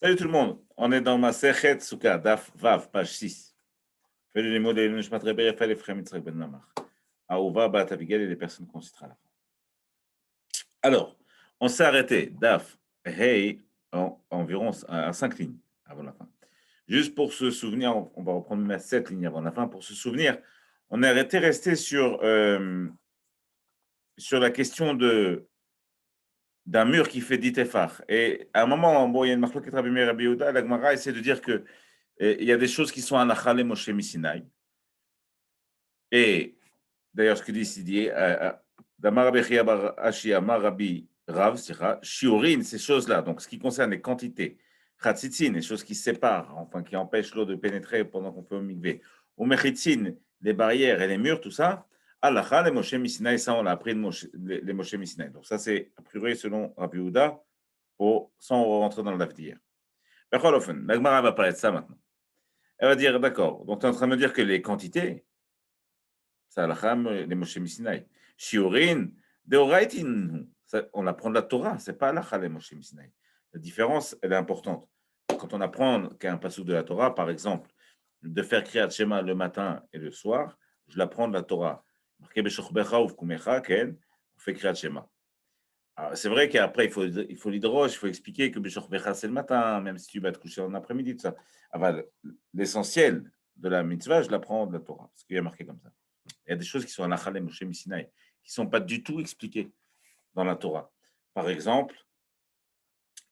Salut tout le monde, on est dans ma Sechet Souka, Daf Vav, page 6. Fais les mots de Nishmat Rebbe, fais les frères Mitzrak Ben Namar. Aouva, Bat Abigail et les personnes qu'on citera à la fin. Alors, on s'est arrêté, Daf, Hey, environ à 5 lignes avant la fin. Juste pour se souvenir, on va reprendre même à 7 lignes avant la fin. Pour se souvenir, on est arrêté resté sur la question d'un mur qui fait 10 tefar. Et à un moment, bon, il y a une marque qui Rabbi Meir et Rabbi Yehuda, la Gemara essaie de dire que il y a des choses qui sont anachale Moshe Misinaï. Et d'ailleurs, ce que dit Sidi, Damar Bechia Bar Ashia Marabi Rav, Shiurin, ces choses-là, donc ce qui concerne les quantités, Khatzitzin, les choses qui séparent, enfin qui empêchent l'eau de pénétrer pendant qu'on fait au mikvé, ou Mechitzin, les barrières et les murs, tout ça, Alacha, les Moshe Misinaï, ça on l'a appris les Moshe Misinaï. Donc ça c'est a priori selon Rabbi Yehuda, sans rentrer dans l'avenir. Bechol la Gemara va parler de ça maintenant. Elle va dire, d'accord, donc tu es en train de me dire que les quantités, ça halakha, les Moshe Misinaï. Shiurin, deoraitin, on apprend de la Torah, c'est pas halakha les Moshe Misinaï. La différence, elle est importante. Quand on apprend qu'un passage de la Torah, par exemple, de faire Kriyat Shema le matin et le soir, je l'apprends de la Torah. Marqué Beshochbecha ou Vkumecha, on fait Kriyat Shema. C'est vrai qu'après, il faut l'hydroche, il faut expliquer que Beshochbecha, c'est le matin, même si tu vas te coucher en après-midi, tout ça. L'essentiel de la mitzvah, je l'apprends de la Torah, parce qu'il y a marqué comme ça. Il y a des choses qui sont anachalem, Moshe Misinaï, qui ne sont pas du tout expliquées dans la Torah. Par exemple,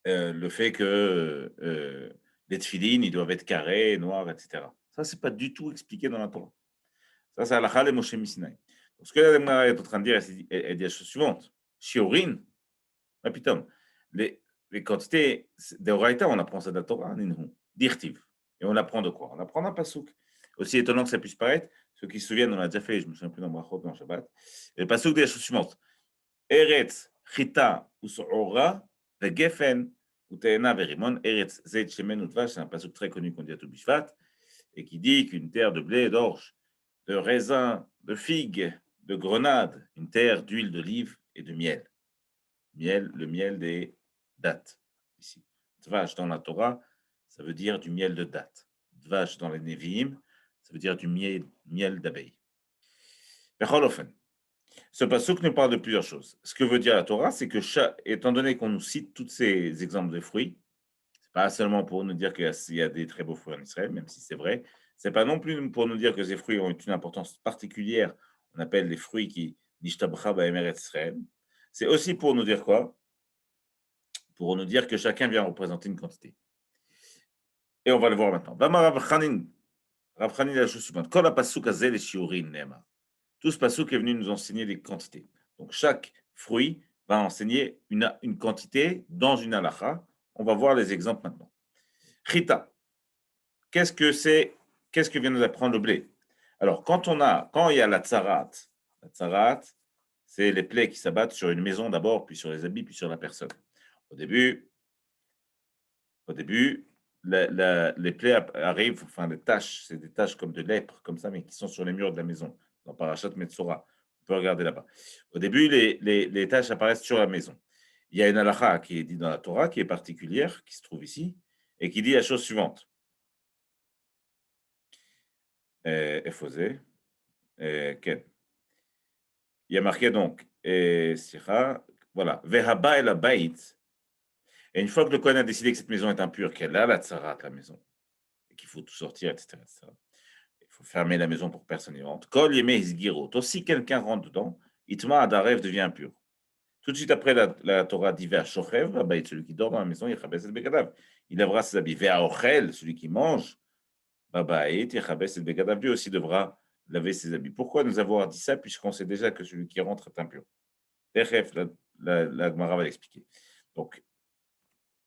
le fait que les tefilines, ils doivent être carrés, noirs, etc. Ça, c'est pas du tout expliqué dans la Torah. Ça, c'est anachalem Moshe Misinaï. Donc, ce que la Gemara est en train de dire, elle dit la chose suivante. Shiorin, ah, putain, les quantités de Horaïta, on apprend ça de la Torah, d'Irtiv. Et on apprend de quoi? On apprend d'un pasouk. Aussi étonnant que ça puisse paraître, ceux qui se souviennent, on l'a déjà fait, je me souviens plus dans Brachot, dans Shabbat. Et le pasouk dit la chose suivante. Eretz, Chita, Usoora, Vegefen, Uteena, Verimon, Eretz, Zeit, Shemen, Utvash, c'est un pasouk très connu qu'on dit à tout Bishvat, et qui dit qu'une terre de blé, d'orge, de raisin, de figues, de grenades, une terre d'huile d'olive et de miel. Miel, le miel des dattes, ici. Dvash dans la Torah, ça veut dire du miel de date. Dvash dans les Nevi'im, ça veut dire du miel d'abeille. Becholofen. Ce passouk nous parle de plusieurs choses. Ce que veut dire la Torah, c'est que, étant donné qu'on nous cite tous ces exemples de fruits, c'est pas seulement pour nous dire qu'il y a des très beaux fruits en Israël, même si c'est vrai, c'est pas non plus pour nous dire que ces fruits ont une importance particulière, on appelle les fruits qui nishtabcha ba'emer Israël. C'est aussi pour nous dire quoi? Pour nous dire que chacun vient représenter une quantité. Et on va le voir maintenant. Rav Chanin a la chose suivante. Kol ha-pasuk hazeh les shiurin ne'emar. Tout ce pasuk est venu nous enseigner des quantités. Donc chaque fruit va enseigner une quantité dans une halakha. On va voir les exemples maintenant. Chita. Qu'est-ce que c'est? Qu'est-ce que vient nous apprendre le blé? Alors, quand il y a la tsarat, c'est les plaies qui s'abattent sur une maison d'abord, puis sur les habits, puis sur la personne. Au début, les plaies arrivent, enfin les taches, c'est des taches comme de lèpre, comme ça, mais qui sont sur les murs de la maison, dans Parashat Metzora. On peut regarder là-bas. Au début, les taches apparaissent sur la maison. Il y a une halakha qui est dit dans la Torah, qui est particulière, qui se trouve ici, et qui dit la chose suivante. Efosé, Ken. Il y a marqué donc, voilà, Vehaba el Abayit. Et une fois que le Kohen a décidé que cette maison est impure, qu'elle a la tsarat, la maison, et qu'il faut tout sortir, etc., etc., il faut fermer la maison pour que personne n'y rentre. Kol yemei hisgirot. Si quelqu'un rentre dedans, Itma Adarev devient impur. Tout de suite après, la Torah dit Vea Shochev, celui qui dort dans la maison, Yechabes el Begadav. Il lavera ses habits. Vea Ochel, celui qui mange, Yechabes el Begadav, lui aussi devra laver ses habits. Pourquoi nous avoir dit ça, puisqu'on sait déjà que celui qui rentre est impur? Techef, la Gemara va l'expliquer. Donc,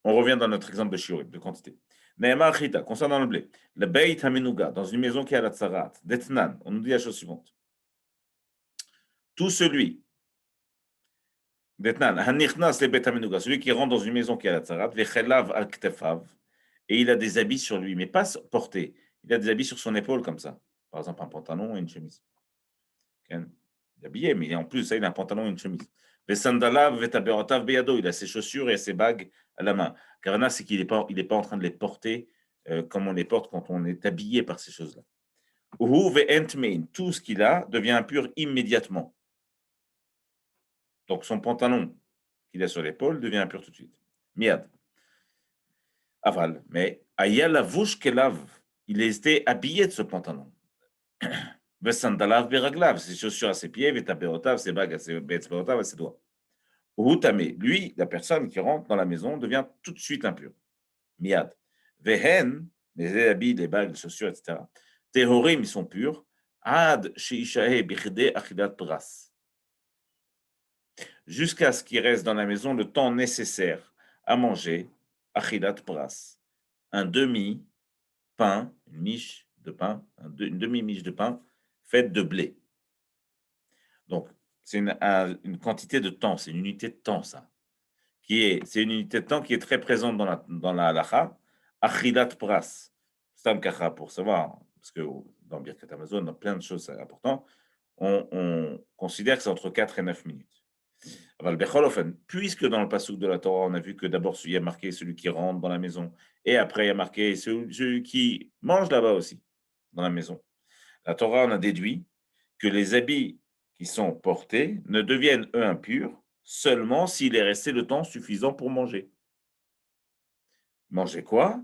on revient dans notre exemple de shiurim, de quantité. Ne'emar chita, concernant le blé. Le beit hamenuga, dans une maison qui a la tsarat. Detnan, on nous dit la chose suivante. Tout celui, detnan, hanichnas le beit hamenuga, celui qui rentre dans une maison qui a la tsarat, vechelav al ktefav, et il a des habits sur lui, mais pas portés. Il a des habits sur son épaule comme ça. Par exemple, un pantalon et une chemise. Il est habillé, mais en plus, ça, il a un pantalon et une chemise. Vesandalav vetaberotav beyado, il a ses chaussures et ses bagues à la main. Kavana, c'est qu'il n'est pas en train de les porter comme on les porte quand on est habillé par ces choses-là. Uhu ve'ent mein, tout ce qu'il a devient impur immédiatement. Donc son pantalon qu'il a sur l'épaule devient impur tout de suite. Miad. Aval. Mais aya lavouche kelav, il était habillé de ce pantalon. Vesandalav beraglav, ses chaussures à ses pieds, vetaberotav, ses bagues à ses betzberotav, à ses doigts. Uhu tamé, lui, la personne qui rentre dans la maison devient tout de suite impur. Miad. Vehen, les habits, les bagues, les chaussures, etc. Tehorim, ils sont purs. Ad sheishahe bichde achidat pras. Jusqu'à ce qu'il reste dans la maison le temps nécessaire à manger, achidat pras, un demi-pain, une miche de pain, une demi-miche de pain faite de blé. Donc, c'est une quantité de temps, c'est une unité de temps, ça. C'est une unité de temps qui est très présente dans la halacha, achidat pras. Stam kacha, pour savoir, parce que dans Birkat Amazon, dans plein de choses importantes, on considère que c'est entre 4 et 9 minutes. Puisque dans le passouk de la Torah, on a vu que d'abord il y a marqué celui qui rentre dans la maison, et après il y a marqué celui qui mange là-bas aussi, dans la maison. La Torah en a déduit que les habits qui sont portés ne deviennent, eux, impurs seulement s'il est resté le temps suffisant pour manger. Manger quoi?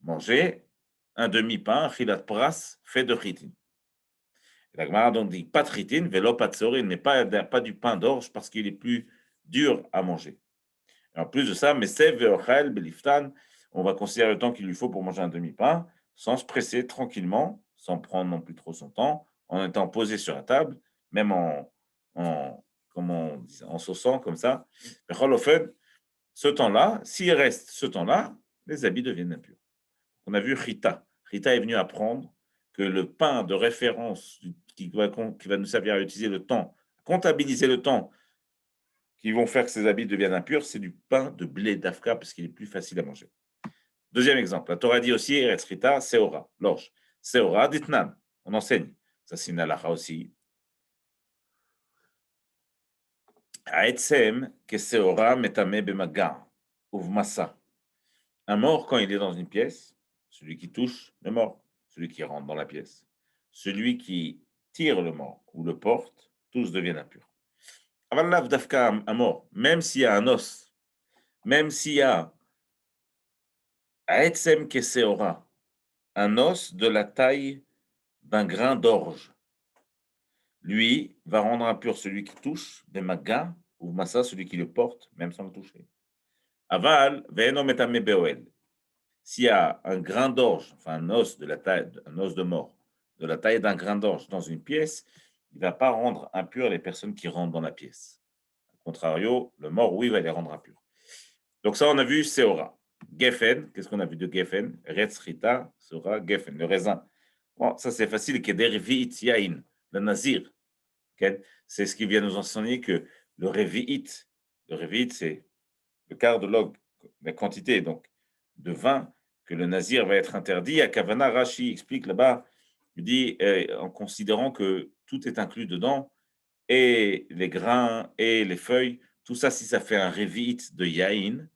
Manger un demi-pain, chilat pras, fait de chitin. La Gemara donc dit pas de chitin, velo pas de tsorin, mais pas du pain d'orge parce qu'il est plus dur à manger. Et en plus de ça, mesev ve'ochel beliftan, on va considérer le temps qu'il lui faut pour manger un demi-pain, sans se presser, tranquillement, sans prendre non plus trop son temps, en étant posé sur la table, même comment on dit ça, en saussant comme ça. Ce temps-là, s'il reste ce temps-là, les habits deviennent impurs. On a vu Rita. Rita est venue apprendre que le pain de référence qui va nous servir à utiliser le temps, à comptabiliser le temps qui vont faire que ces habits deviennent impurs, c'est du pain de blé d'Afka parce qu'il est plus facile à manger. Deuxième exemple, la Torah dit aussi, Eretz Rita, Seora, l'orge. Seora, ditnan, on enseigne. Ça, c'est une halakha aussi. Aetzem, que Seora metame bemaga, uvmasa. Un mort, quand il est dans une pièce, celui qui touche le mort, celui qui rentre dans la pièce, celui qui tire le mort ou le porte, tous deviennent impurs. Avalav dafka, un mort, même s'il y a un os, même s'il y a Aetzem keseora, un os de la taille d'un grain d'orge, lui va rendre impur celui qui touche, des magas, ou massa, celui qui le porte, même sans le toucher. Aval, ve'eno metame beoel. S'il y a un grain d'orge, enfin un os de la taille, un os de mort, de la taille d'un grain d'orge dans une pièce, il ne va pas rendre impur les personnes qui rentrent dans la pièce. Au contrario, le mort, oui, va les rendre impurs. Donc ça, on a vu Seora. Geffen, qu'est-ce qu'on a vu de Geffen? Retzrita, Seora, Geffen, le raisin. Bon, ça c'est facile, Keder Vi'it Yain, le Nazir. Okay? C'est ce qui vient nous enseigner que le Revi'it, c'est le quart de log, la quantité donc de vin que le Nazir va être interdit. À Kavana, Rashi explique là-bas, il dit, en considérant que tout est inclus dedans, et les grains et les feuilles, tout ça, si ça fait un Revi'it de Yain,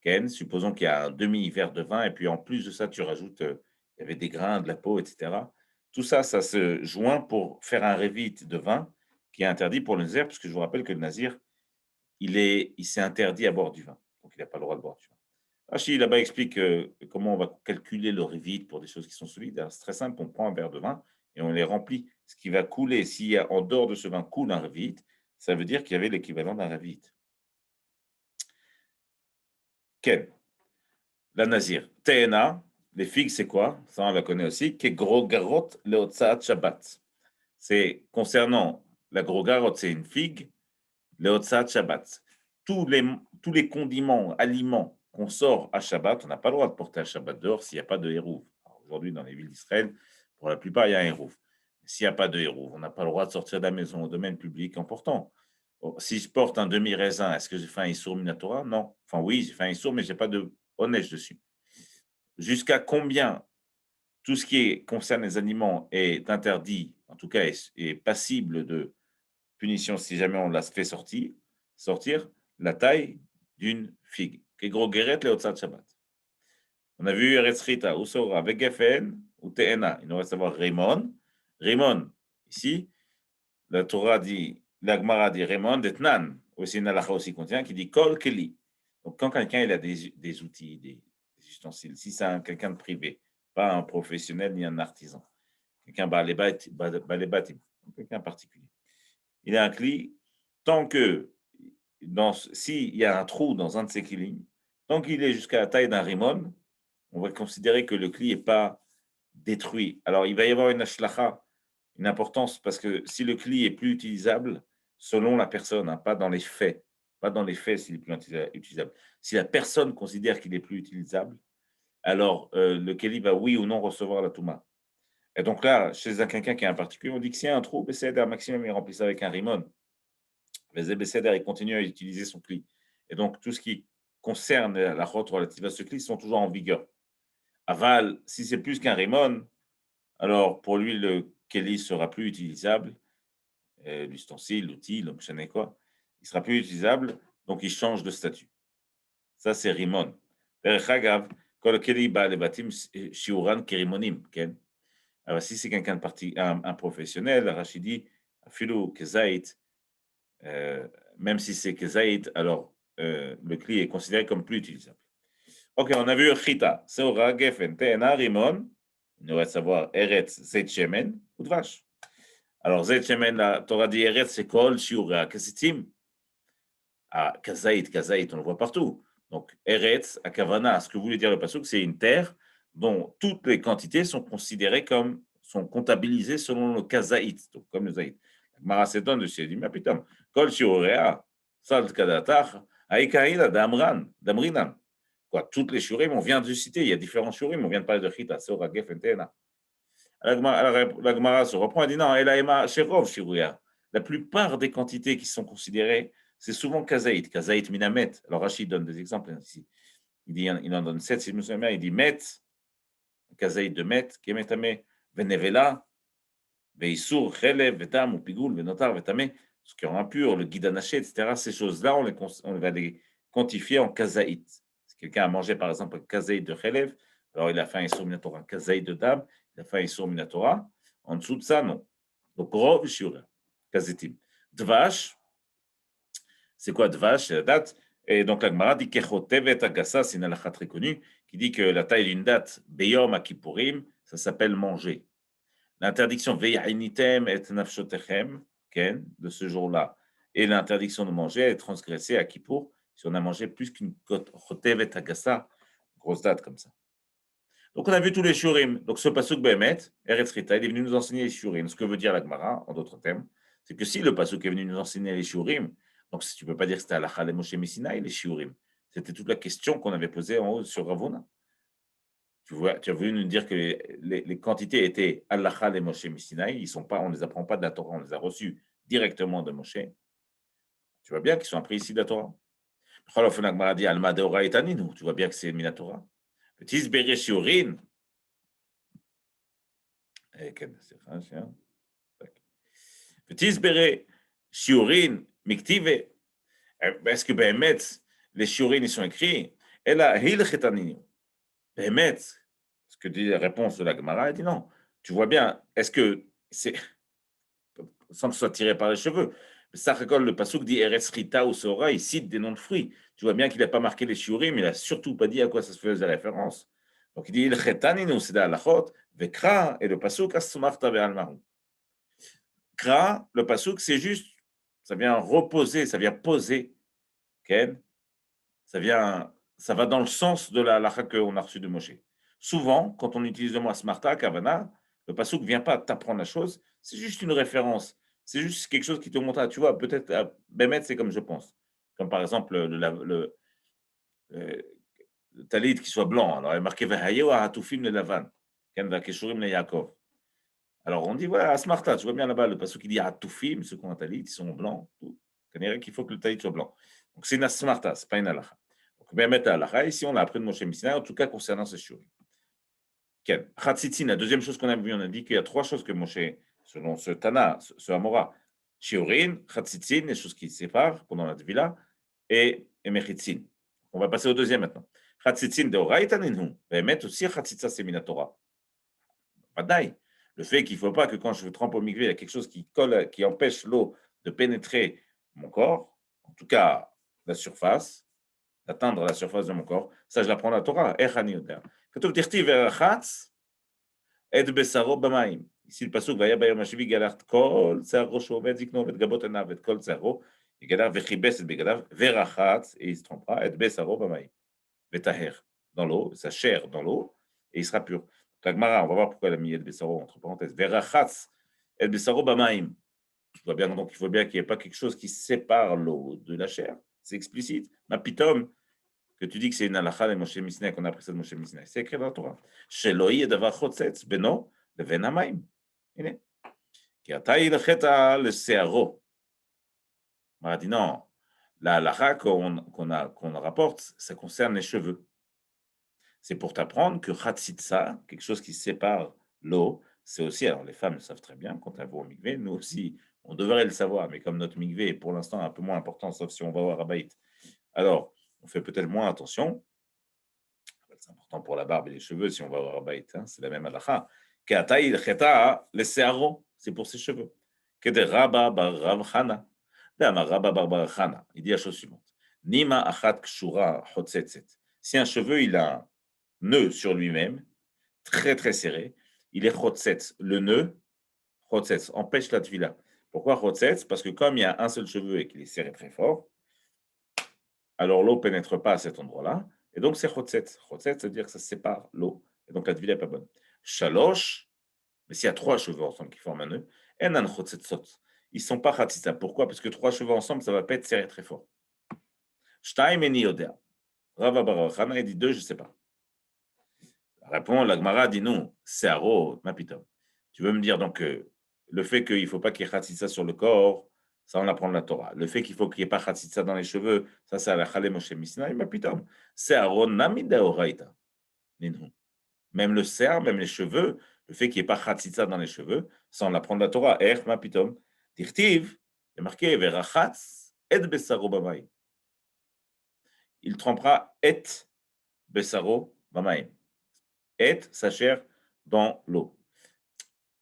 Ken, supposons qu'il y a un demi-verre de vin, et puis en plus de ça, tu rajoutes, il y avait des grains, de la peau, etc. Tout ça, ça se joint pour faire un révit de vin qui est interdit pour le nazir, puisque je vous rappelle que le nazir, il s'est interdit à boire du vin. Donc, il n'a pas le droit de boire du vin. Rachid, là-bas, explique comment on va calculer le révit pour des choses qui sont solides. Alors, c'est très simple, on prend un verre de vin et on les remplit. Ce qui va couler, si en dehors de ce vin coule un révit, ça veut dire qu'il y avait l'équivalent d'un révit. Ken. La nazir. TNA, les figues, c'est quoi? Ça, on la connaît aussi. Gros garot leotzaat Shabbat. C'est concernant la gros garotte, c'est une figue, leotzaat Shabbat. Tous les condiments, aliments qu'on sort à Shabbat, on n'a pas le droit de porter à Shabbat dehors s'il n'y a pas de hérouv. Aujourd'hui, dans les villes d'Israël, pour la plupart, il y a un hérouv. S'il n'y a pas de hérouv, on n'a pas le droit de sortir de la maison au domaine public important. Bon, si je porte un demi-raisin, est-ce que j'ai fait un Issour Minatora? Non. Enfin, oui, j'ai fait un Issour, mais je n'ai pas de Onesh dessus. Jusqu'à combien tout ce qui concerne les aliments est interdit, en tout cas est passible de punition si jamais on la fait sortir la taille d'une figue. כגרו גרת להוצאת שבת. On a vu Eretz Chita, ou Sora, avec Geffen, ou Te'ena. Il nous reste à voir Raymond. Raymond, ici, la Torah dit, la Gemara dit Raymond, Etnan, aussi une halakha aussi contient, qui dit Kol Keli. Donc, quand quelqu'un il a des outils, des ustensiles, si c'est quelqu'un de privé, pas un professionnel ni un artisan, quelqu'un balebatim, quelqu'un particulier, il a un cli, tant que, s'il y a un trou dans un de ses kilim, tant qu'il est jusqu'à la taille d'un rimon, on va considérer que le cli n'est pas détruit. Alors, il va y avoir une ashlacha, une importance, parce que si le cli est plus utilisable, selon la personne, hein, pas dans les faits, pas dans les faits s'il est plus utilisable. Si la personne considère qu'il est plus utilisable, alors le keli va oui ou non recevoir la touma. Et donc là, chez quelqu'un qui est un particulier, on dit que s'il y a un trou, Besséder maximum, il remplit ça avec un rimon. Mais Besséder, il continue à utiliser son cli. Et donc, tout ce qui concerne la route relative à ce cli sont toujours en vigueur. Aval, si c'est plus qu'un rimon, alors pour lui, le keli sera plus utilisable, l'ustensile, l'outil, donc je sais quoi, il sera plus utilisable, donc il change de statut. Ça, c'est rimon. Perechagav, kol keli ba lebatim shiuran kerimonim, ken. Alors si c'est quelqu'un de un professionnel, Rachidi, filou kezait, même si c'est kezait, alors le cli est considéré comme plus utilisable. Ok, on a vu Chita, Seora, Geffen, Te'ena, Rimon. Il nous reste à savoir Eretz, Zeit Shemen ou Dvash. Alors, Zeit Shemen, la Torah dit Eretz, c'est Kol, Shiura, Kasitim. Ah, Kazaït, on le voit partout. Donc, Eretz, à Kavana, ce que voulait dire le Pasuk, c'est une terre dont toutes les quantités sont considérées comme, sont comptabilisées selon le Kazaït, donc comme le Zaït. Maraseton de chez lui, mais putain, Kol, Shiurea, Salt Kadatach, Aïkaïda, Damrinan. Quoi, toutes les shurim, on vient de citer, il y a différents shurim, on vient de parler de Chita, Sora, Geffen, Te'ena. La Gemara se reprend et dit non, Elaïma, Sherov, Shiruya. La plupart des quantités qui sont considérées, c'est souvent Kazaït, Kazaït Minamet. Alors Rachid donne des exemples ici. Il en donne 7, si je me souviens bien, il dit Met, Kazaït de Met, Kemetame, Venevela, Veisur, Chelev, Vetam, ou Pigoul, Venotar, Vetame, ce qui est impur, le guide anaché, etc. Ces choses-là, on va les quantifier en Kazaït. Si quelqu'un a mangé par exemple un Kazaït de Chelev, alors il a fait un Issour Minatora, un Kazaït de Dam, il a fait un Issour Minatora. En dessous de ça, non. Donc, Rov, Shura, Kazitim. Dvash, c'est quoi Dvash? C'est la date. Et donc, la Gemara dit Kechotevet Agassa, c'est une halakha très connue, qui dit que la taille d'une date, Beyom Akipurim, ça s'appelle manger. L'interdiction Ve'ya'initem et nafshotechem, de ce jour-là, et l'interdiction de manger est transgressée à Kippour si on a mangé plus qu'une Chotevet Agassa, grosse date comme ça. Donc, on a vu tous les shurim. Donc, ce pasuk Behemet, Eretz Rita, il est venu nous enseigner les shurim. Ce que veut dire la Gemara, en d'autres termes, c'est que si le pasuk est venu nous enseigner les shurim, donc si tu ne peux pas dire que c'était Halakha le Moshe Messinaï, les shurim. C'était toute la question qu'on avait posée en haut sur Ravona. Tu as voulu nous dire que les quantités étaient Halakha les Moshe Messinaï, on ne les apprend pas de la Torah, on les a reçus directement de Moshe. Tu vois bien qu'ils sont appris ici de la Torah. Tu vois bien que c'est Minatora. Petit Béré Shiurin. ותסברי שיעורין מכתיבה, est-ce que באמת les shiurin ils sont écrits, אלא הילכת ענינו, באמת, ce que dit la réponse de la Gemara, elle dit non, tu vois bien, est-ce que c'est, sans que ce soit tiré par les cheveux, le pasuk dit Eretz Rita ou Sora, il cite des noms de fruits, tu vois bien qu'il n'a pas marqué les shiurim, mais il n'a surtout pas dit à quoi ça se faisait référence. Donc il dit הילכת ענינו, c'est la halachot, vekra, et le pasuk as-sumarta ve'almahu. Kra, le pasuk, c'est juste, ça vient reposer, ça vient poser, okay? Ça va dans le sens de la halakha qu'on a reçue de Moshe. Souvent, quand on utilise le mot asmarta, kavana, le pasuk ne vient pas t'apprendre la chose, c'est juste une référence, c'est juste quelque chose qui te montre, tu vois, peut-être, Bémet, c'est comme je pense. Comme par exemple le talit qui soit blanc, alors il est marqué Vahayo Hatufim le Lavan, Ken Vakeshurim le Yaakov. Alors on dit, voilà, Asmarta, tu vois bien là-bas, le passage qui dit Atoufim, ceux qui ont un talit, ils sont blancs. Tout. Qu'il faut que le talit soit blanc. Donc c'est une Asmarta, ce n'est pas une halakha. Donc bien mettre halakha, ici on l'a appris de Moshe Messina, en tout cas concernant ce shurim. Khatzitzin, la deuxième chose qu'on a vu, on a dit qu'il y a trois choses que Moshe, selon ce Tana, ce Amora, Shiurin, Khatzitzin, les choses qui séparent pendant la Tvila, et Mechitzin. On va passer au deuxième maintenant. Chatzitzin de Oraita ninhu. Behemet aussi chatzitza c'est minatora. Vadaï. Le fait qu'il ne faut pas que quand je trempe au mikvé, il y a quelque chose qui colle, qui empêche l'eau de pénétrer mon corps, en tout cas la surface, d'atteindre la surface de mon corps, ça je l'apprends dans la Torah. Echani yoder. Katuv tirti verachatz et besaro b'maim. Ici le pasuk vaya bayom hashivi galach kol tzaro shovet zikno vet gabot enav vet kol tzaro. Il galach vechibes et begadav verachatz et il se trompera et besaro b'maim. Vetaher dans l'eau, sa chair dans l'eau et il sera pur. L'Agmara, on va voir pourquoi elle a mis El Bessaro entre parenthèses. Verachatz, El Bessaro Bamaim. Donc, il faut bien qu'il n'y ait pas quelque chose qui sépare l'eau de la chair. C'est explicite. Ma pitom, que tu dis que c'est une halakha de Moshe Misneh, qu'on a appris ça de Moshe Misneh. C'est écrit dans la Torah. Sheloi et davar chotzetz beno leven hamaim. Qui ataï lecheta le searo. On a dit non. La halakha qu'on rapporte, ça concerne les cheveux. C'est pour t'apprendre que Khatsitsa, quelque chose qui sépare l'eau, c'est aussi, alors les femmes le savent très bien quand elles vont au mikvé, nous aussi, on devrait le savoir, mais comme notre mikvé est pour l'instant un peu moins important, sauf si on va au Rabaït, alors on fait peut-être moins attention. C'est important pour la barbe et les cheveux si on va au Rabaït, hein, c'est la même halakha. Ke'ataï l'cheta le se'aro, c'est pour ses cheveux. Kede Rabba bar Rav Chana. Rabba bar Rav Chana, il dit la chose suivante. Nima achat kshura hotzetzet. Si un cheveu, il a un nœud sur lui-même, très très serré, il est chotzetz. Le nœud, chotzetz, empêche la tvila. Pourquoi chotzetz? Parce que comme il y a un seul cheveu et qu'il est serré très fort, alors l'eau ne pénètre pas à cet endroit-là, et donc c'est chotzetz. Chotzetz, c'est-à-dire que ça sépare l'eau, et donc la tvila n'est pas bonne. Shalosh, mais s'il y a trois cheveux ensemble qui forment un nœud, enan chotzetzot. Ils ne sont pas chatzitza. Pourquoi? Parce que trois cheveux ensemble, ça ne va pas être serré très fort. Shtaim eni yodea. Rava bar Chana, il dit deux, je ne sais pas. Répond l'Agmara, dit non, c'est aro, mapitom. Tu veux me dire donc que le fait qu'il ne faut pas qu'il y ait khatsitsa sur le corps, ça on apprend de la Torah. Le fait qu'il faut qu'il n'y ait pas khatsitsa dans les cheveux, ça c'est à la Chalem Moshe Misnah, mapitom. C'est aro namida oraita. Même le cerf, même les cheveux, le fait qu'il n'y ait pas khatsitsa dans les cheveux, ça on l'apprend de la Torah. Er mapitom. Tirtiv, il est marqué verachatz et besaro bamaim. Il trempera et besaro bamaim. Et sa chair dans l'eau.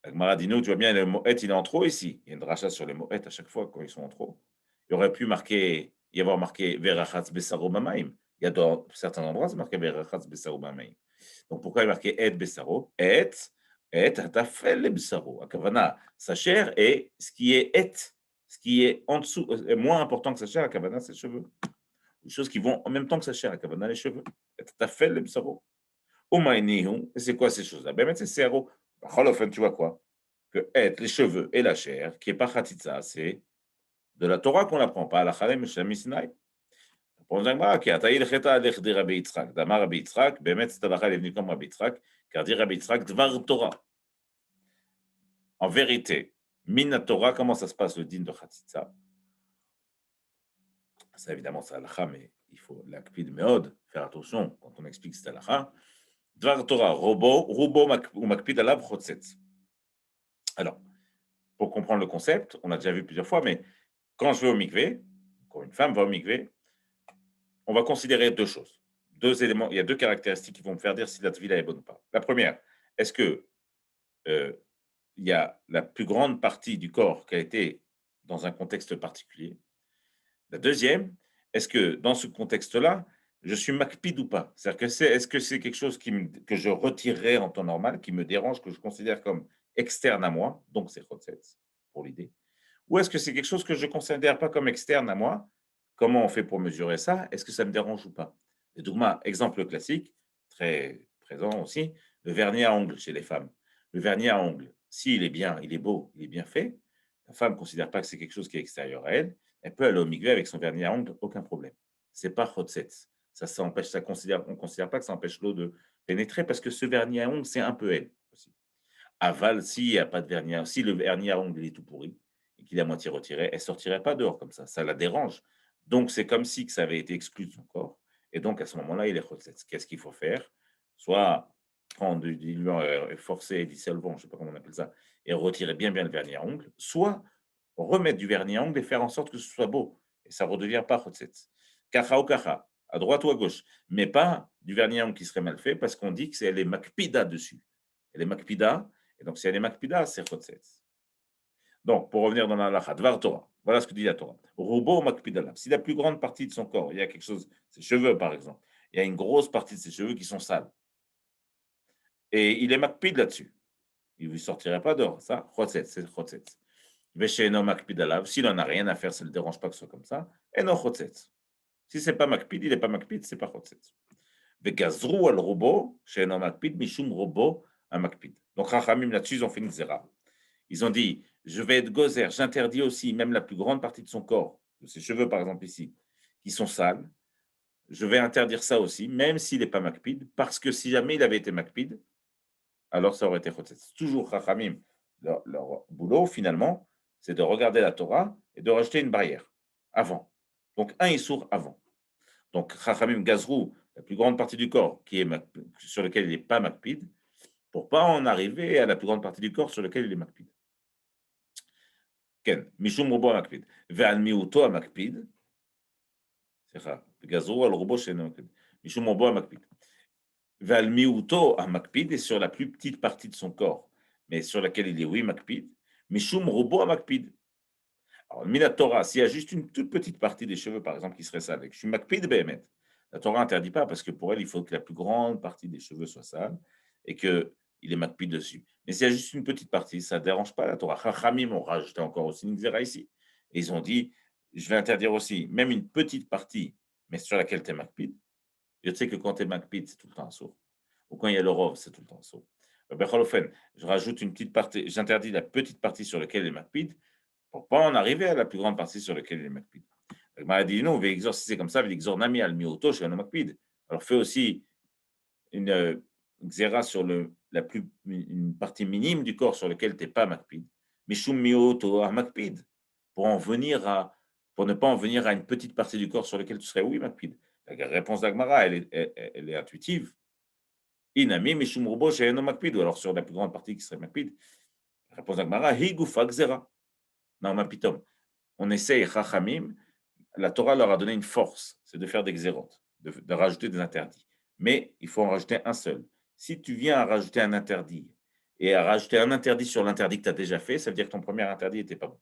Agmara dit nous, tu vois bien, le mot et il est en trop ici. Il y a une dracha sur les mots et à chaque fois quand ils sont en trop. Il aurait pu y avoir marqué verachatz besaro bamaim. Il y a dans certains endroits, c'est marqué verachatz besaro bamaim. Donc pourquoi il est marqué et besaro? Et atafel le besaro. Akavana, sa chair est ce qui est en dessous, est moins important que sa chair. Akavana, ses cheveux. Les choses qui vont en même temps que sa chair. Akavana, les cheveux. Et atafel le besaro. Et c'est quoi ces choses-là? Ben, c'est séro. Tu vois quoi? Que être les cheveux et la chair, qui est pas khatitsa, c'est de la Torah qu'on n'apprend pas à la Chalem Shem Sinai. Pour nous qui a taillé le cheta avec des Rabbi Yitzhak. Damar Rabbi Yitzhak, Bemet c'est la est venu comme Rabbi Yitzhak, car dit Rabbi Yitzhak, Dvar Torah. En vérité, Mina Torah, comment ça se passe le din de khatitsa? Ça évidemment c'est halakha, mais il faut l'akpid meod, faire attention quand on explique cette halakha. Dvar Torah, Rubo ou Makpid alav Chotzetz. Alors, pour comprendre le concept, on a déjà vu plusieurs fois, mais quand je vais au mikvé, quand une femme va au mikvé, on va considérer deux choses. Deux éléments, il y a deux caractéristiques qui vont me faire dire si la tvila est bonne ou pas. La première, est-ce que il y a la plus grande partie du corps qui a été dans un contexte particulier? La deuxième, est-ce que dans ce contexte-là, je suis makpid ou pas? C'est-à-dire que est-ce que c'est quelque chose que je retirerais en temps normal, qui me dérange, que je considère comme externe à moi, donc c'est chotzetz, pour l'idée, ou est-ce que c'est quelque chose que je ne considère pas comme externe à moi? Comment on fait pour mesurer ça? Est-ce que ça me dérange ou pas? Et Dougma, exemple classique, très présent aussi, le vernis à ongles chez les femmes. Le vernis à ongles, s'il est bien, il est beau, il est bien fait, la femme ne considère pas que c'est quelque chose qui est extérieur à elle, elle peut aller au mikvé avec son vernis à ongles, aucun problème. C'est pas chotzetz. Ça empêche, on ne considère pas que ça empêche l'eau de pénétrer parce que ce vernis à ongles, c'est un peu elle aussi. Aval, s'il n'y a pas de vernis, si le vernis à ongles est tout pourri et qu'il est à moitié retiré, elle ne sortirait pas dehors comme ça la dérange. Donc c'est comme si que ça avait été exclu de son corps. Et donc à ce moment-là, il est chotzetz. Qu'est-ce qu'il faut faire? Soit prendre du diluant forcé, dissolvant, je ne sais pas comment on appelle ça, et retirer bien le vernis à ongles, soit remettre du vernis à ongles et faire en sorte que ce soit beau. Et ça ne redevient pas chotzetz. Kacha ou kacha. à droite ou à gauche, mais pas du vernis à ongles qui serait mal fait parce qu'on dit que c'est elle est makpida dessus. Elle est makpida, et donc si elle est makpida, c'est chotzetz. Donc, pour revenir dans la halakha, Dvar Torah, voilà ce que dit la Torah. Robo makpidalav. Si la plus grande partie de son corps, il y a quelque chose, ses cheveux par exemple, il y a une grosse partie de ses cheveux qui sont sales, et il est makpid là-dessus, il ne lui sortirait pas dehors. Ça, chotzetz, c'est chotzetz. Vesheeno makpidalav, s'il n'en a rien à faire, ça ne le dérange pas que ce soit comme ça, et non chotzetz. Si c'est pas makpid, il n'est pas makpid, c'est pas chotzetz. Vegazru al robo, sheeno makpid, mishum robo à makpid. Donc, Rachamim là-dessus, ils ont fait une zera. Ils ont dit, je vais être gozer, j'interdis aussi même la plus grande partie de son corps, de ses cheveux par exemple ici, qui sont sales. Je vais interdire ça aussi, même s'il n'est pas makpid, parce que si jamais il avait été makpid, alors ça aurait été chotzetz. Toujours Chachamim, leur boulot finalement, c'est de regarder la Torah et de rajouter une barrière avant. Donc un issour avant. Donc Chachamim gazrou, la plus grande partie du corps qui est sur lequel il n'est pas makpid, pour pas en arriver à la plus grande partie du corps sur lequel il est makpid. כן, משום רובו המקפיד, ועל מיעוטו המקפיד, סליחה, גזרו על רובו שאינו מקפיד, משום רובו המקפיד, ועל מיעוטו המקפיד, et sur la plus petite partie de son corps, mais sur laquelle il est oui מקפיד, משום רובו המקפיד. Alors, la Torah, s'il y a juste une toute petite partie des cheveux, par exemple, qui serait sale, et que je suis makpid béhémet, la Torah n'interdit pas, parce que pour elle, il faut que la plus grande partie des cheveux soit sale, et qu'il est makpid dessus. Mais s'il y a juste une petite partie, ça ne dérange pas la Torah. Chachamim ont rajouté encore aussi une xéra ici. Et ils ont dit, je vais interdire aussi, même une petite partie, mais sur laquelle tu es makpid. Je sais que quand tu es makpid, c'est tout le temps un saut. Ou quand il y a le rov, c'est tout le temps un saut. Je rajoute une petite partie, j'interdis la petite partie sur laquelle il est makpid, pour ne pas en arriver à la plus grande partie sur laquelle il est makpid. Il m'a dit non, si c'est comme ça, nami al mioto chez un makpid. Alors fais aussi une xéra sur une partie minime du corps sur lequel tu n'es pas makpid. Mishum mioto à makpid. Pour ne pas en venir à une petite partie du corps sur laquelle tu serais oui makpid. La réponse d'Agmara, elle est intuitive. Inami mishum robo chez un makpid. Ou alors sur la plus grande partie qui serait makpid. La réponse d'Agmara, higufa xéra. Non, ma pitom. On essaye, Chachamim, la Torah leur a donné une force, c'est de faire des xérotes, de rajouter des interdits. Mais il faut en rajouter un seul. Si tu viens à rajouter un interdit et à rajouter un interdit sur l'interdit que tu as déjà fait, ça veut dire que ton premier interdit n'était pas bon.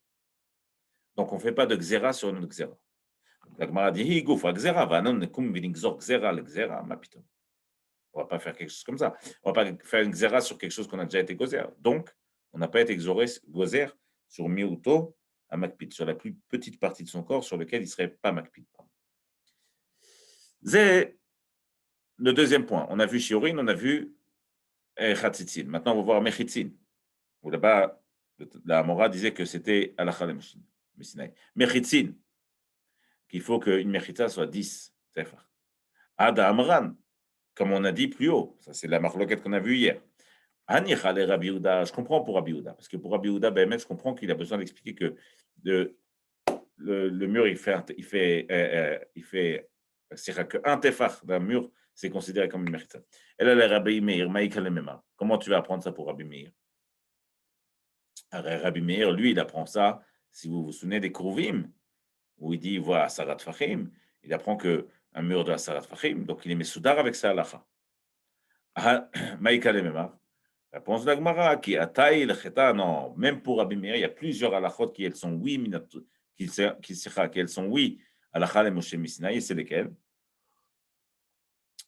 Donc on ne fait pas de xéra sur une autre xéra. La Gemara dit, hi goufa xéra, vanon nekum vinigzor xéra le xéra, ma piton. On ne va pas faire quelque chose comme ça. On ne va pas faire une xéra sur quelque chose qu'on a déjà été gozer. Donc, on n'a pas été gozer sur miuto, à makpid, sur la plus petite partie de son corps sur lequel il ne serait pas makpid. C'est le deuxième point. On a vu shiurin, on a vu chatzitzin. Maintenant, on va voir mechitzin. Où là-bas, la Mora disait que c'était halakha le Messinaï. Mechitzin, qu'il faut qu'une mechitza soit 10 tefar. Ada amran, comme on a dit plus haut. Ça, c'est la marloquette qu'on a vue hier. Anichale Rabbi Yehuda, je comprends pour Rabbi Yehuda, parce que pour Rabbi Yehuda, je comprends qu'il a besoin d'expliquer que le mur, il fait c'est que un tefach d'un mur, c'est considéré comme une mechitza. Elle a le Rabbi Meir, Maïka le Mema. Comment tu vas apprendre ça pour Rabbi Meir? Rabbi Meir, lui, il apprend ça, si vous vous souvenez des Kruvim, où il dit, il voit Asarat Fachim, il apprend qu'un mur de Asarat Fachim, donc il est Messoudar avec sa halacha. Maïka le Mema. Réponse d'Agmara, qui a taille le cheta, non, même pour Rabbi Meir, il y a plusieurs halachot qui elles sont oui, qui elles sont oui, halakha le Moshe Misinaï, c'est lesquelles?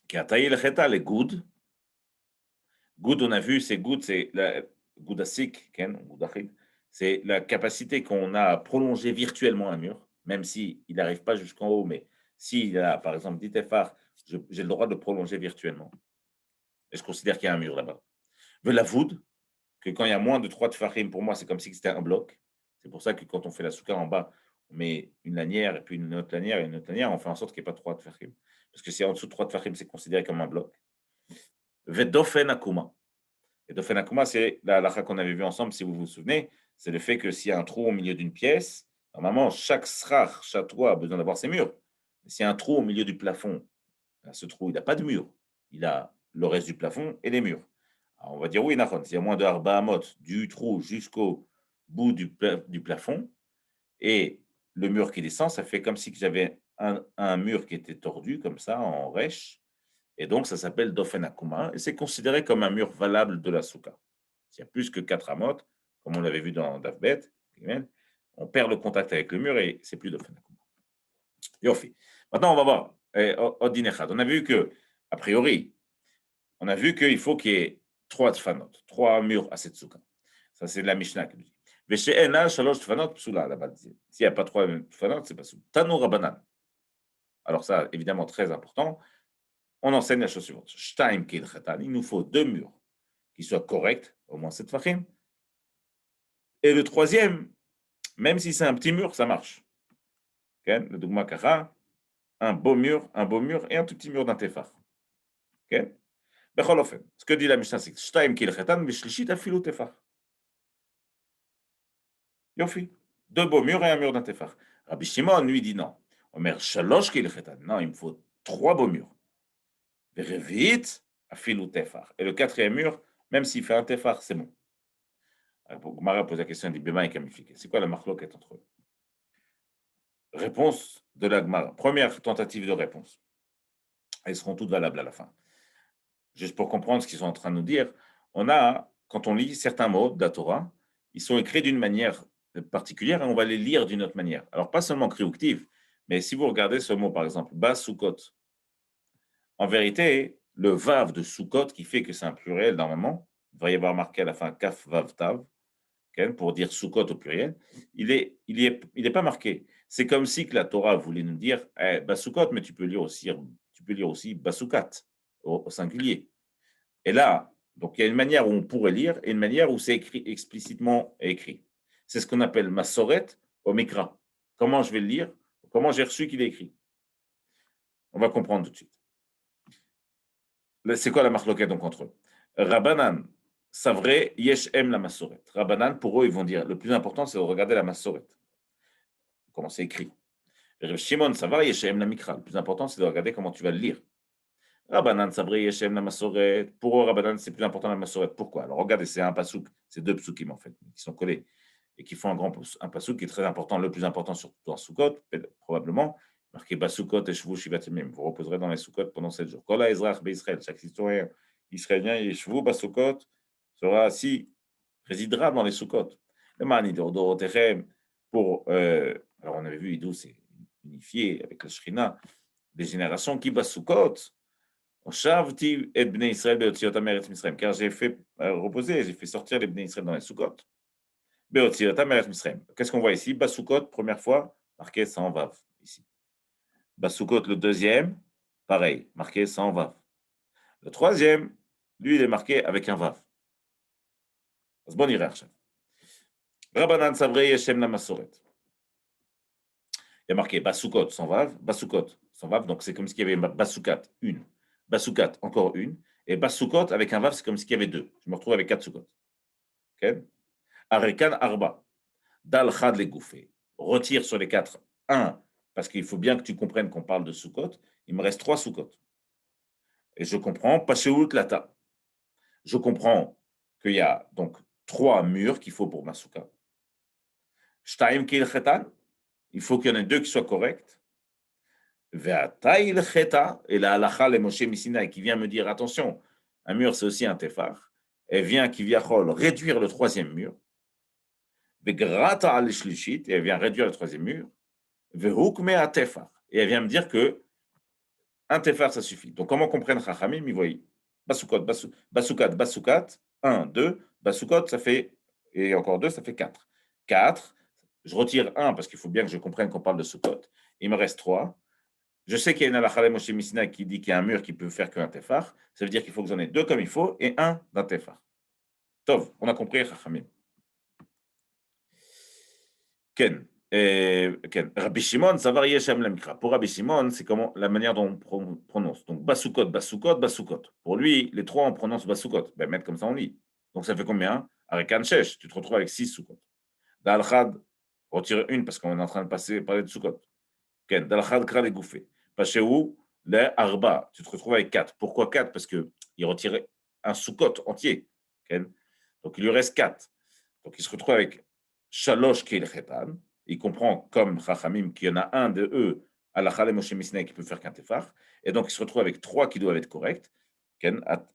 Qui a taillé le cheta, les goud. Goud, on a vu, c'est goud, c'est la goudasik, c'est la capacité qu'on a à prolonger virtuellement un mur, même s'il n'arrive pas jusqu'en haut, mais s'il a, par exemple, dit Tefar, j'ai le droit de prolonger virtuellement. Et je considère qu'il y a un mur là-bas. La voûte, que quand il y a moins de 3 tefachim, pour moi, c'est comme si c'était un bloc. C'est pour ça que quand on fait la soukha en bas, on met une lanière et puis une autre lanière et une autre lanière, on fait en sorte qu'il n'y ait pas 3 tefachim. Parce que si en dessous de 3 tefachim, c'est considéré comme un bloc. Vedofen akuma. Et dofen akuma, c'est la halakha qu'on avait vu ensemble, si vous vous souvenez, c'est le fait que s'il y a un trou au milieu d'une pièce, normalement, chaque srach, chaque toit a besoin d'avoir ses murs. Mais s'il y a un trou au milieu du plafond, ce trou, il n'a pas de mur. Il a le reste du plafond et les murs. Alors, on va dire oui, Nahon, s'il y a moins de Arba Amot du trou jusqu'au bout du plafond et le mur qui descend, ça fait comme si j'avais un mur qui était tordu, comme ça, en rêche, et donc ça s'appelle Dofen Akuma, et c'est considéré comme un mur valable de la souka. S'il y a plus que 4 amotes, comme on l'avait vu dans Davbet, on perd le contact avec le mur et c'est plus Dofen Akuma. Yofi. Maintenant, on va voir. Odin Echad. On a vu que, a priori, on a vu qu'il faut qu'il y ait 3 tfanot, 3 murs à cette souka. Ça, c'est de la Mishnah qui nous dit. Veshe'ena shalosh tfanot psula, là-bas. S'il n'y a pas 3 tfanot, c'est pas soula. Tanu Rabanan. Alors ça, évidemment, très important. On enseigne la chose suivante. Shtaim kil khatan. Il nous faut 2 murs qui soient corrects, au moins 7 fachim. Et le troisième, même si c'est un petit mur, ça marche. Okay? Le dogma kacha, un beau mur et un tout petit mur d'un tefar. Okay? Ce que dit la Mishnah, c'est Shtaim kil khatan, vishlishit afilu tefar. Yofi. 2 beaux murs et un mur d'un tefar. Rabbi Shimon, lui, dit non. Omer shalosh kil khatan. Non, il me faut 3 beaux murs. Verevit afilu tefar. Et le quatrième mur, même s'il fait un tefar, c'est bon. Mara pose la question, il dit Bema et Kamifiké. C'est quoi la marloquette entre eux? Réponse de la Gemara. Première tentative de réponse. Elles seront toutes valables à la fin. Juste pour comprendre ce qu'ils sont en train de nous dire, quand on lit certains mots de la Torah, ils sont écrits d'une manière particulière et on va les lire d'une autre manière. Alors, pas seulement kriuktiv, mais si vous regardez ce mot, par exemple, bas soukot, en vérité, le vav de soukot, qui fait que c'est un pluriel normalement, il devrait y avoir marqué à la fin kaf vav tav, pour dire soukot au pluriel, il est pas marqué. C'est comme si que la Torah voulait nous dire basukot, mais tu peux lire aussi basukat au singulier. Et là, donc il y a une manière où on pourrait lire et une manière où c'est écrit explicitement écrit. C'est ce qu'on appelle masoret au mikra. Comment je vais le lire? Comment j'ai reçu qu'il est écrit? On va comprendre tout de suite. C'est quoi la marloquette donc entre eux? Rabbanan, Savré, Yesh Em la Masoret. Rabbanan, pour eux, ils vont dire le plus important, c'est de regarder la Masoret. Comment c'est écrit. Shimon, Savar, Yesh Em la Mikra. Le plus important, c'est de regarder comment tu vas le lire. Rabbanan, Savré, Yesh Em la Masoret. Pour eux, Rabbanan, c'est plus important la Masoret. Pourquoi? Alors regardez, c'est un pasouk, c'est 2 psoukim en fait, qui sont collés et qui font un pasouk qui est très important, le plus important surtout dans Sukkot, probablement. Marqué Basukot et Shvu Shivatimim. Vous reposerez dans les Sukkot pendant 7 jours. Kola Ezrach Israël, chaque citoyen israélien, et Shvu Basukot sera assis, résidera dans les Sukkot. Le Mani Dorotechem, alors on avait vu, Idou, c'est unifié avec la Shrina, des générations qui Basukot, Shavti et Bnei Israël Beotziot Eretz Misraim, car j'ai fait reposer, j'ai fait sortir les Bnei Israël dans les Sukkot. Beotziot Eretz Misraim. Qu'est-ce qu'on voit ici? Basukot, première fois, marqué sans vav, ici. Basukot, le deuxième, pareil, marqué sans vav. Le troisième, lui, il est marqué avec un vav. C'est bon, Rabbanan Savré Yeshem la Masoret. Il y a marqué Basukot sans vav, Basukot sans vav, donc c'est comme s'il y avait Basukat, une. Basukat, encore une. Et Basukot avec un vav, c'est comme s'il y avait 2. Je me retrouve avec 4 Sukot. Okay? Arekan Arba. Dal Chad les Gouffé. Retire sur les 4 un, parce qu'il faut bien que tu comprennes qu'on parle de Sukot. Il me reste 3 Sukot. Et je comprends, Pasheout Lata. Je comprends qu'il y a donc 3 murs qu'il faut pour ma souka. Shtaim Kil Chetan, il faut qu'il y en ait 2 qui soient corrects. Ve'atail Cheta, et la halacha le Moshe Misinaï qui vient me dire attention, un mur c'est aussi un tefar, et vient qui vient réduire le 3e mur. Ve'grata al Shlishit, et elle vient réduire le 3e mur. Ve'hukme a tefar, et elle vient me dire que un tefar ça suffit. Donc comment comprendre Chachamim, ils voient Basukot, Basukat, Basukat, 1, 2, Basukot, ça fait, et encore 2, ça fait 4. 4, je retire 1 parce qu'il faut bien que je comprenne qu'on parle de Sukot. Il me reste 3. Je sais qu'il y a une halakha Moshe Missina qui dit qu'il y a un mur qui peut faire qu'un tefar. Ça veut dire qu'il faut que j'en ai 2 comme il faut et 1 d'un tefar. Tov, on a compris, Chachamim. Ken. Ken. Rabbi Shimon, Savar Yeshem Lemkra. Pour Rabbi Shimon, c'est comment la manière dont on prononce. Donc Basukot, Basukot, Basukot. Pour lui, les 3 on prononce Basukot. Ben mettre comme ça on lit. Donc ça fait combien? Arekan Shesh, tu te retrouves avec 6 Sukot. Dalchad, retire une parce qu'on est en train de parler de Sukot. Ken. Dalchad Kra les Gouffé. Pashéou, le Arba, tu te retrouves avec 4. Pourquoi 4? Parce qu'il retirait un Sukot entier. Ken. Donc il lui reste 4. Donc il se retrouve avec Shalosh Kil Chetan. Il comprend comme Chachamim qu'il y en a un de eux Halakha le Moshe Misneh qui peut faire qu'un tefar, et donc il se retrouve avec 3 qui doivent être corrects.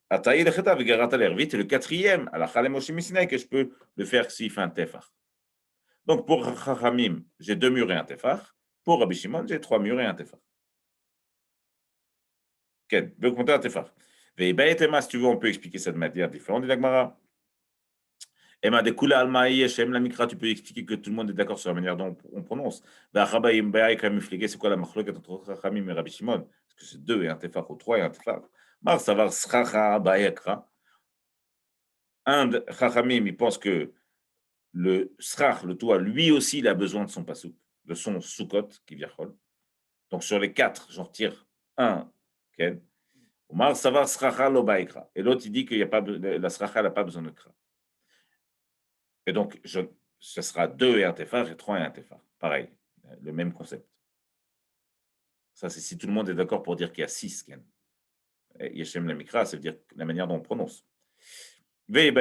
Ataï lecheta vegarata l'ervit, et le quatrième, Halakha le Moshe Misneh, que je peux le faire s'il fait un tefar. Donc pour Chachamim, j'ai 2 murs et un tefar. Pour Rabbi Shimon, j'ai 3 murs et un tefar. Ken, veut compter un tefar. Veïbaïtema, si tu veux, on peut expliquer ça de manière différente, dit la Gemara. Emma de Kula Almaï, Shem la Mikra, tu peux expliquer que tout le monde est d'accord sur la manière dont on prononce. Vachabaïm Baïk Ramifligé, c'est quoi la marloquette entre Chachamim et Rabbi Shimon? Est-ce que c'est 2 et un tefar ou 3 et un tefar? Mar Savar Schacha Baïkra. Un de Chachamim, il pense que le Srach, le toit, lui aussi, il a besoin de son pasouk, de son soukot, qui vient chol. Donc sur les 4, j'en retire un. Ken. Omar Savar Sracha lo Baïkra. Et l'autre, il dit que la Sracha n'a pas besoin de Kra. Et donc, ce sera 2 et un tefar et 3 et un tefar. Pareil, le même concept. Ça, c'est si tout le monde est d'accord pour dire qu'il y a 6 Ken. Yeshem la Mikra, ça veut dire la manière dont on prononce. Tu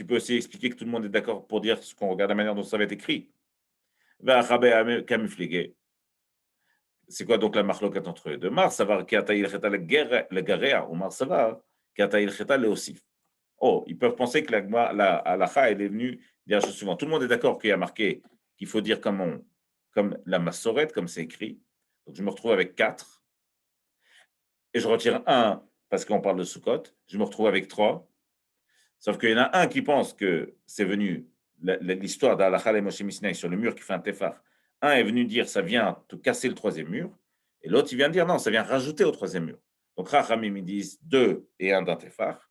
peux aussi expliquer que tout le monde est d'accord pour dire ce qu'on regarde la manière dont ça va être écrit. C'est quoi donc la marloquette entre les deux? Mar savar kiataïl cheta le garea ou mar savar kiataïl cheta le osif. Oh, ils peuvent penser que la halakha elle est venue dire la chose suivante. Tout le monde est d'accord qu'il y a marqué qu'il faut dire comme la massorette, comme c'est écrit. Donc je me retrouve avec 4 et je retire un parce qu'on parle de Sukkot. Je me retrouve avec 3. Sauf qu'il y en a un qui pense que c'est venu l'histoire d'Halakha et Moshe Misneh sur le mur qui fait un tefar. Un est venu dire ça vient te casser le troisième mur, et l'autre il vient dire non, ça vient rajouter au troisième mur. Donc Rachamim ils disent 2 et un d'un tefar,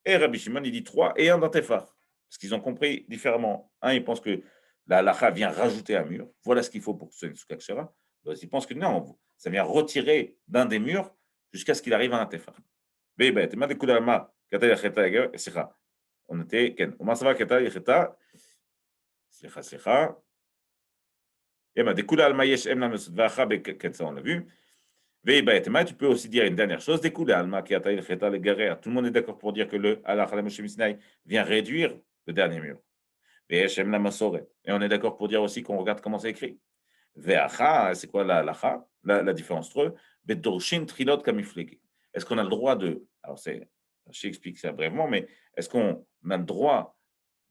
et Rabbi Shimon il dit 3 et un d'un tefar. Parce qu'ils ont compris différemment. Un il pense que la halakha vient rajouter un mur, voilà ce qu'il faut pour que ce soit une soukha kshera. L'autre il pense que non, ça vient retirer d'un des murs jusqu'à ce qu'il arrive à un tefar. On était, comment ça va, Keta, Yecheta, Slicha, Emma, de Kula Almayesh, Emna Mesvacha, ça on l'a vu. Veibaetema, tu peux aussi dire une dernière chose, de Kula Alma, Keta, Yecheta, le Garer. Tout le monde est d'accord pour dire que le Allah Moshe Misnai vient réduire le dernier mur. Ve'eshem la Masoret. Et on est d'accord pour dire aussi qu'on regarde comment c'est écrit. Ve'acha, c'est quoi la lacha, la différence entre eux? Bedorshin Trilot Kamiflegi. Est-ce qu'on a le droit de. Alors, j'explique ça brièvement, mais est-ce qu'on a le droit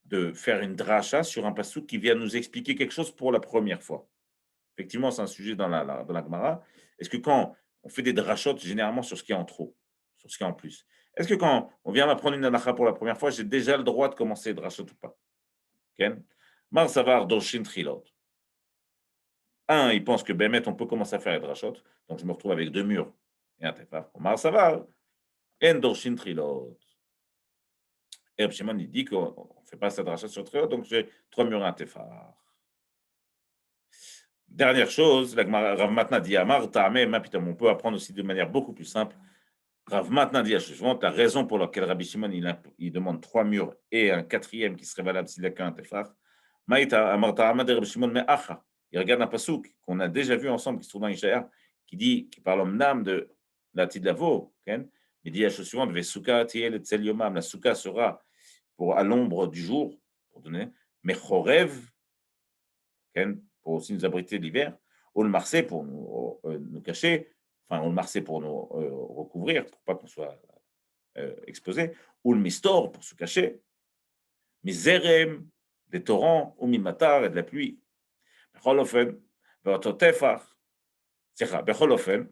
de faire une dracha sur un passouk qui vient nous expliquer quelque chose pour la première fois? Effectivement, c'est un sujet dans la Gemara. Est-ce que quand on fait des drachot, généralement sur ce qui est en trop, sur ce qui est en plus, est-ce que quand on vient m'apprendre une halacha pour la première fois, j'ai déjà le droit de commencer drachot ou pas? Ken? Mar savar dorshin trilot. Un, il pense que Bémet, on peut commencer à faire les drachot, donc je me retrouve avec 2 murs et un tefar. Mar savar, en dorshin trilot. Et Reb Shimon, il dit qu'on ne fait pas cette dracha sur trilot, donc j'ai 3 murs et un tefar. Dernière chose, Rav Matna dit Amar, Ta'ameh, on peut apprendre aussi de manière beaucoup plus simple. Rav Matna dit à ce suivant, la raison pour laquelle Rabbi Shimon il demande 3 murs et un quatrième qui serait valable s'il n'a qu'un tefar. Maïta Amar Ta'ameh de Rabbi Shimon Me'acha. Il regarde un pasouk qu'on a déjà vu ensemble, qui se trouve dans Ishaïa, qui parle en âme de la Tidlavo. Il dit à ce suivant, Vesuka Tiel Tzel Yomam, la souka sera à l'ombre du jour, pour donner, Mechorev, pour aussi nous abriter de l'hiver, ou le marseille pour nous cacher, enfin, ou le marseille pour nous recouvrir, pour pas qu'on soit exposé, ou le mistor pour se cacher, miserem, des torrents, ou mimatar et de la pluie. Becholofen, veototefach, becholofen,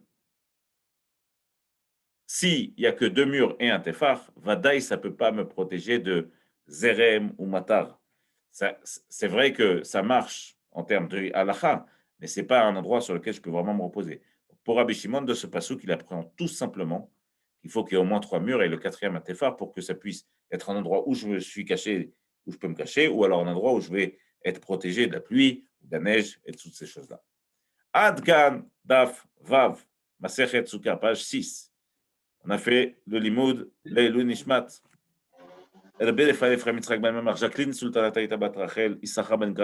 s'il n'y a que 2 murs et un tefar, vadaï, ça ne peut pas me protéger de zerem ou matar. C'est vrai que ça marche en termes de halakha, mais ce n'est pas un endroit sur lequel je peux vraiment me reposer. Pour Rabbi Shimon, de ce passouk, il apprend tout simplement qu'il faut qu'il y ait au moins 3 murs et le quatrième un tefar pour que ça puisse être un endroit où je me suis caché, où je peux me cacher, ou alors un endroit où je vais être protégé de la pluie, de la neige et de toutes ces choses-là. Adgan, Daf, Vav, Masechet Sukkah, page 6. On a fait le limoud, Leilou Nishmat. רבי רפאל אפרים יצחק בן ממר, ז'קלין סולטנת הייתה בת רחל, יששכר בן גרץ